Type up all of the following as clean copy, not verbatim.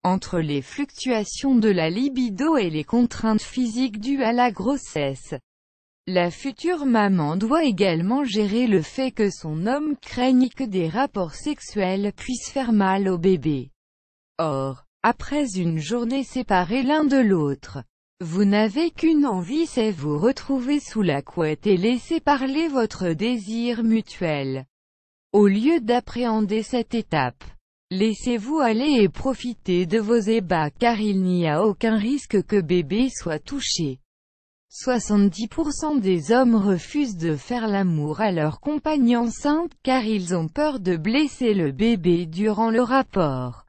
Entre les fluctuations de la libido et les contraintes physiques dues à la grossesse, la future maman doit également gérer le fait que son homme craigne que des rapports sexuels puissent faire mal au bébé. Or, après une journée séparée l'un de l'autre, vous n'avez qu'une envie, c'est vous retrouver sous la couette et laisser parler votre désir mutuel. Au lieu d'appréhender cette étape, laissez-vous aller et profitez de vos ébats car il n'y a aucun risque que bébé soit touché. 70% des hommes refusent de faire l'amour à leur compagne enceinte car ils ont peur de blesser le bébé durant le rapport.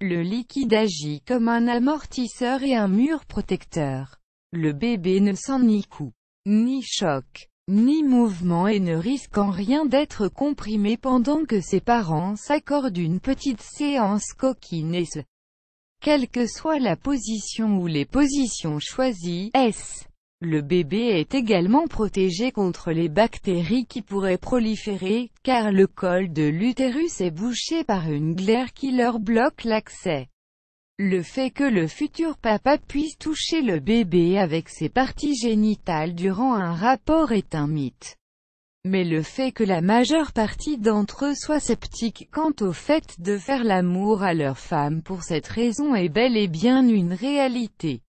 Le liquide agit comme un amortisseur et un mur protecteur. Le bébé ne sent ni coup, ni choc, ni mouvement et ne risque en rien d'être comprimé pendant que ses parents s'accordent une petite séance coquine et quelle que soit la position ou les positions choisies, le bébé est également protégé contre les bactéries qui pourraient proliférer, car le col de l'utérus est bouché par une glaire qui leur bloque l'accès. Le fait que le futur papa puisse toucher le bébé avec ses parties génitales durant un rapport est un mythe. Mais le fait que la majeure partie d'entre eux soient sceptiques quant au fait de faire l'amour à leur femme pour cette raison est bel et bien une réalité.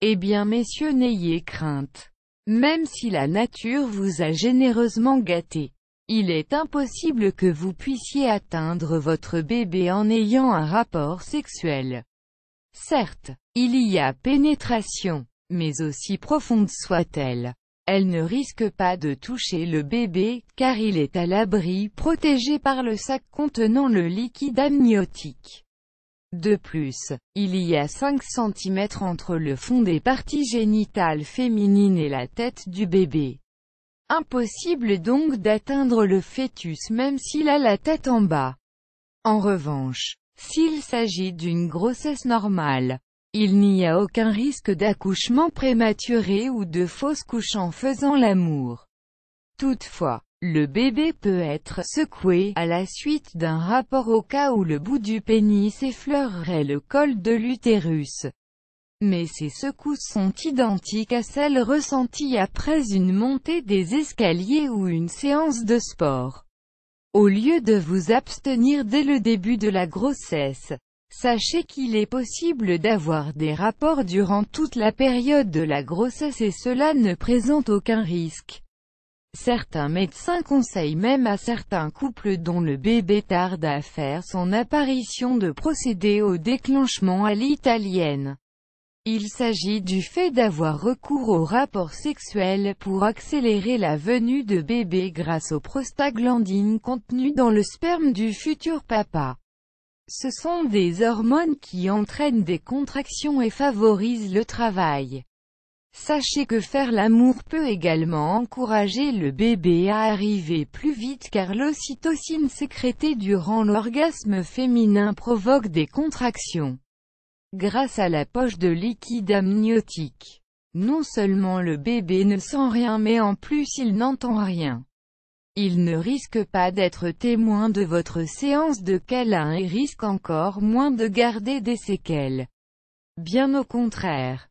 Eh bien messieurs, n'ayez crainte. Même si la nature vous a généreusement gâté, il est impossible que vous puissiez atteindre votre bébé en ayant un rapport sexuel. Certes, il y a pénétration, mais aussi profonde soit-elle, elle ne risque pas de toucher le bébé, car il est à l'abri, protégé par le sac contenant le liquide amniotique. De plus, il y a 5 cm entre le fond des parties génitales féminines et la tête du bébé. Impossible donc d'atteindre le fœtus même s'il a la tête en bas. En revanche, s'il s'agit d'une grossesse normale, il n'y a aucun risque d'accouchement prématuré ou de fausse couche en faisant l'amour. Toutefois, le bébé peut être secoué à la suite d'un rapport au cas où le bout du pénis effleurerait le col de l'utérus. Mais ces secousses sont identiques à celles ressenties après une montée des escaliers ou une séance de sport. Au lieu de vous abstenir dès le début de la grossesse, sachez qu'il est possible d'avoir des rapports durant toute la période de la grossesse et cela ne présente aucun risque. Certains médecins conseillent même à certains couples dont le bébé tarde à faire son apparition de procéder au déclenchement à l'italienne. Il s'agit du fait d'avoir recours au rapport sexuel pour accélérer la venue de bébé grâce aux prostaglandines contenues dans le sperme du futur papa. Ce sont des hormones qui entraînent des contractions et favorisent le travail. Sachez que faire l'amour peut également encourager le bébé à arriver plus vite car l'ocytocine sécrétée durant l'orgasme féminin provoque des contractions. Grâce à la poche de liquide amniotique, non seulement le bébé ne sent rien mais en plus il n'entend rien. Il ne risque pas d'être témoin de votre séance de câlin et risque encore moins de garder des séquelles. Bien au contraire.